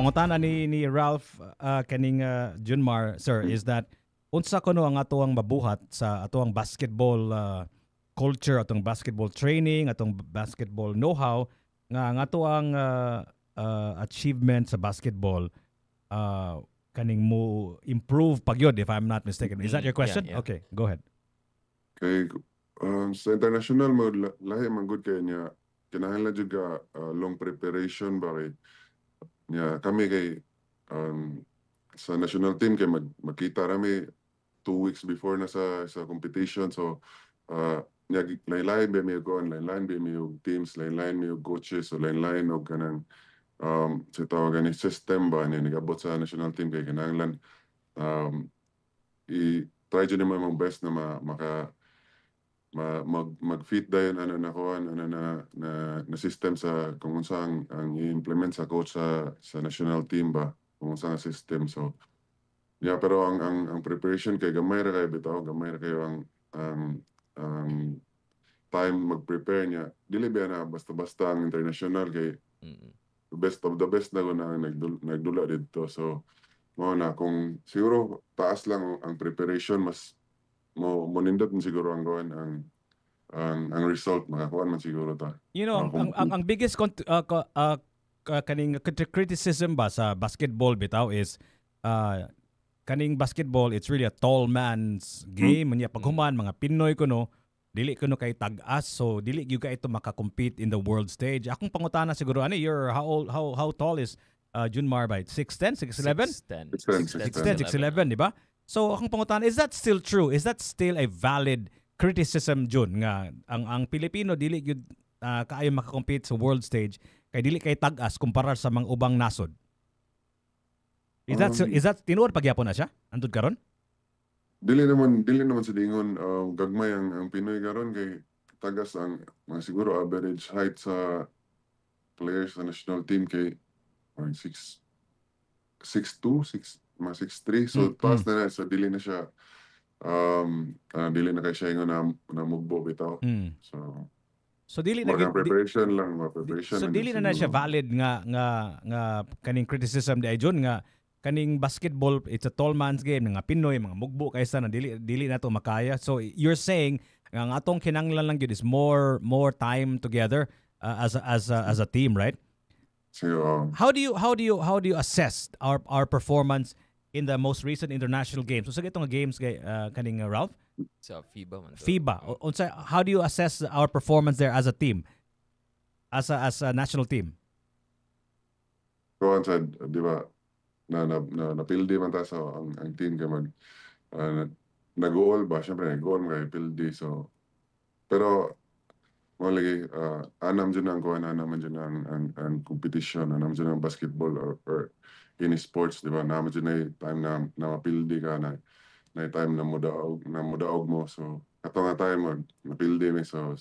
pangutana ni Ralph kaning Junmar sir is that unsa kuno ang atuang mabuhat sa atuang basketball culture, atong basketball training, atong basketball know-how nga ang atuang achievement sa basketball kaning mo improve pagyod if I'm not mistaken. Is that your question? Yeah. Okay, go ahead. Kay sa international mo lahi man gud kay niya kinahanglan jud ka long preparation ba kay niya kami kay sa national team kay magkita rami 2 weeks before na sa competition, so niya lain-lain ba may go lain-lain ba may teams, lain-lain may coaches, so lain-lain og kanang sa tawagan ni system ba niya nagabot sa national team kay kinahanglan i-try jud mo ang best na mag-fit dayon na system sa kung unsa ang i-implement sa coach sa national team ba kung unsa nga system. So yeah, pero ang preparation kay gamay ra kay bitaw, gamay ra kayo ang time mag-prepare niya. Dili ba na basta-basta ang international kay the best of the best na guna nagdula dito. So mo na kung siguro taas lang ang preparation, mas mo nindot siguro ang gawin ang result makakuha man siguro ta. You know, ang biggest kaning criticism ba sa basketball bitaw is kaning basketball, it's really a tall man's game. Nya paghuman mga Pinoy kuno dili kuno kay tag-as, so dili gyud ka ito maka-compete in the world stage. Akong pangutana siguro ani, you're how tall is Junmar by 6'10", 6'11"? 6'10", 6'11", di ba? So akong pangutana, is that still true? Is that still a valid criticism, Jun, nga ang Pilipino dili gyud kaayo maka-compete sa world stage kay dili kay tag-as kumpara sa mga ubang nasod? Is that tinuod pagyapon na siya antud karon? Dili naman sa dingon gagmay ang Pinoy karon kay tagas ang siguro average height sa players sa national team kay 6'2", 6'3", so taas na so dili na siya dili na kay siya na mugbo bitaw. So dili na preparation lang. So dili na siya valid nga kaning criticism di John nga kaning basketball, it's a tall man's game, nga Pinoy mga mugbo kaysa na dili na to makaya. So you're saying nga ang atong kinahanglan lang gyud is more time together as a team, right? So how do you assess our performance in the most recent international games? So sa gitong games kaning Ralph sa FIBA man. FIBA. How do you assess our performance there as a team? As a national team? So said, di ba, napildi man ta sa ang team kay nag-goal ba, syempre nag-goal kay pildi, so pero mo lagi anam dyan ang kuha, anam dyan ang competition, anam dyan ang basketball or any sports, di ba, naman dyan na time na mapildi ka na time na mudaog mo, so ato nga time mapildi mi, so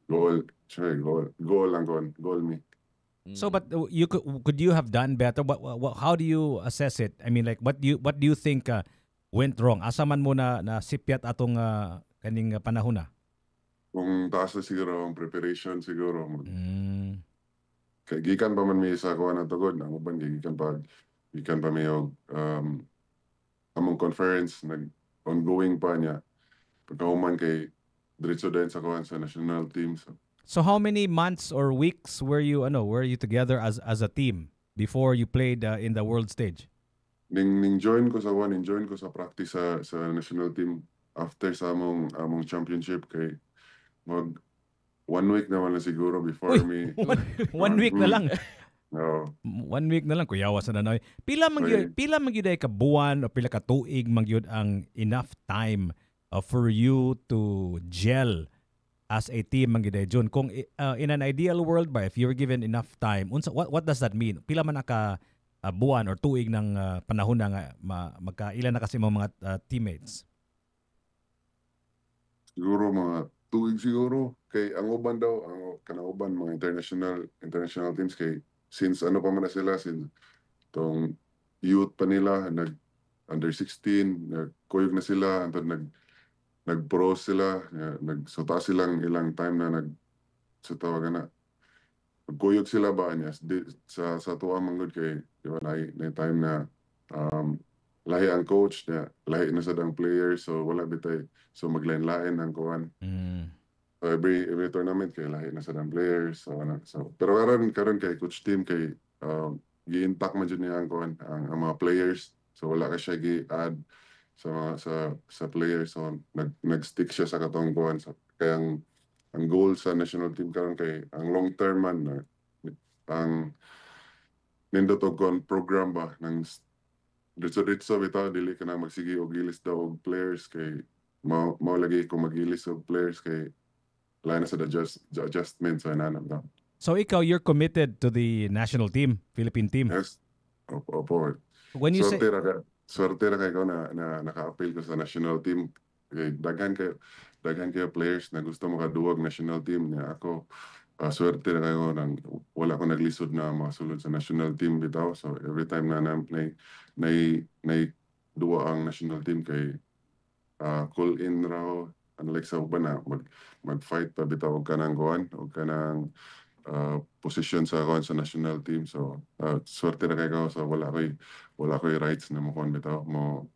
goal, sure, goal lang goal mi. So, but could you have done better? How do you assess it? I mean, like, what do you think went wrong? Asa man mo na sipyat atong kaning panahon na? Kung taas na siguro ang preparation siguro. Kay gikan pa man mi sa kuha na tugod, ang uban gikan pa mi among conference ongoing pa niya. Pagkahuman kay diretso din sa kuha sa national team. So how many months or weeks were you together as a team before you played in the world stage? Ning join ko sa practice sa national team after sa among championship kay 1 week naman na siguro before me. 1 week na lang. No. 1 week na lang kuyawa sa nanoy. Pila man gyud ay ka buwan o pila ka tuig man gyud ang enough time for you to gel as a team man gyud Jun? Kung in an ideal world ba, if you were given enough time, what does that mean? Pila man aka buwan or tuig ng panahon na nga magkailan na kasi mga teammates? Siguro mga tuig siguro kay ang uban daw kanang uban mga international teams kay since ano pa man na sila since tong youth pa nila under 16 nagkuyog na sila antod nag-pro sila, nagsuta silang ilang time na sa tawagan na kuyog sila ba niya sa tuwa manggod kay di ba na time na lahi ang coach niya, lahi na sa dang player, so wala bitay, so maglain-lain ang kuan. So every tournament kay lahi na sa dang players, so pero karon kay coach team kay gi-intact man jud niya ang kuan ang mga players, so wala ka siya gi-add sa players, so nag-stick siya sa katong kuan, so kaya ang goal sa national team karon kay ang long term man ang nindot og program ba ng ditso bitaw dili ka na magsige og ilis daw og players kay mao lagi kung mag-ilis og players kay lain na sa adjustment sa inana daw. So ikaw, you're committed to the national team, Philippine team. Yes. Opo. When you say Swerte ra kay ko na naka-appeal ko sa national team. Kay daghan kayo players na gusto makaduwag national team niya. Ako swerte ra kayo nang wala ko naglisod na masulod sa national team bitaw. So every time na duwa ang national team kay call in raw, unlike sa uban na mag-fight pa bitaw og kanang kuan og kanang position sa national team. So swerte na kayo, so wala ko'y rights na mo kuan bitaw mo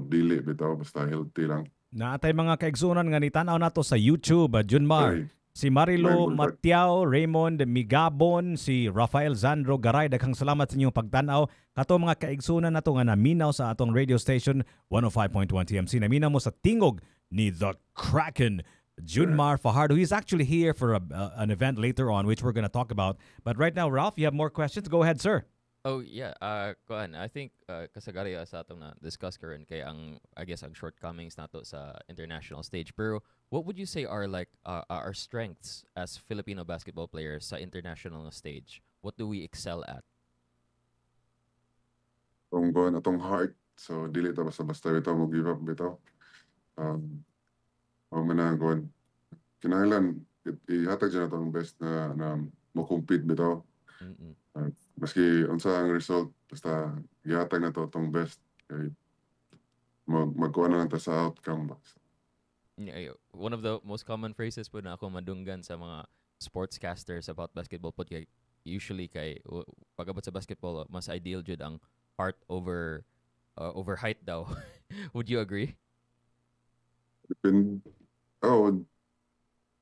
dili bitaw basta healthy lang. Naatay mga kaigsunan nga nitanaw nato sa YouTube, Junmar. Si Marilo Matiao, Raymond Migabon, si Rafael Zandro Garay, daghang salamat sa inyong pagtanaw. Kato mga kaigsunan nato nga naminaw sa atong radio station 105.1 TMC. Naminaw mo sa tingog ni The Kraken, Junmar Fajardo. He's actually here for an event later on, which we're going to talk about. But right now, Ralph, you have more questions? Go ahead, sir. Oh yeah, kuan. I think kasagari sa atong na discuss karon kay I guess ang shortcomings nato sa international stage. Pero what would you say are like our strengths as Filipino basketball players sa international stage? What do we excel at? Atong heart. So dili ta basta bitaw mo give up bitaw. Manangon. Kinahanglan ihatag siya natong best na mo compete bitaw. Maski unsa ang result basta gihatag na to tong best kay magkuha na ta sa outcome ba. One of the most common phrases po na ako madunggan sa mga sportscasters about basketball po kay usually kay pagabot sa basketball mas ideal jud ang heart over height daw. Would you agree?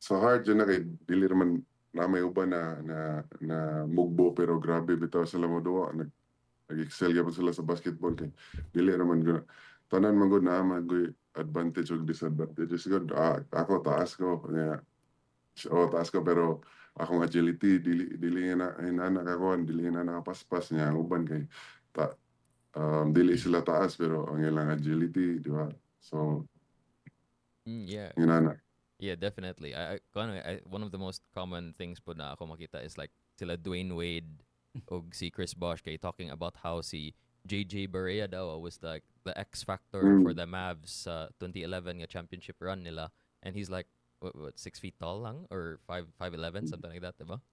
Sa heart yun na kay dili naman na may uban na mugbo pero grabe bitaw sila mo duwa nag-excel gyapon sila sa basketball kay dili naman gud tanan man gud na magoy advantage ug disadvantages gud. Ako taas ko pero akong agility dili na nakakuan dili na nakapaspas niya ang uban kay dili sila taas pero ang ilang agility di ba, so yeah. Yeah, definitely. One of the most common things po na ako makita is like sila Dwayne Wade o si Chris Bosh kay talking about how si JJ Barea daw was like the X factor for the Mavs 2011 nga championship run nila, and he's like what 6 feet tall lang or 5'11", something like that, diba?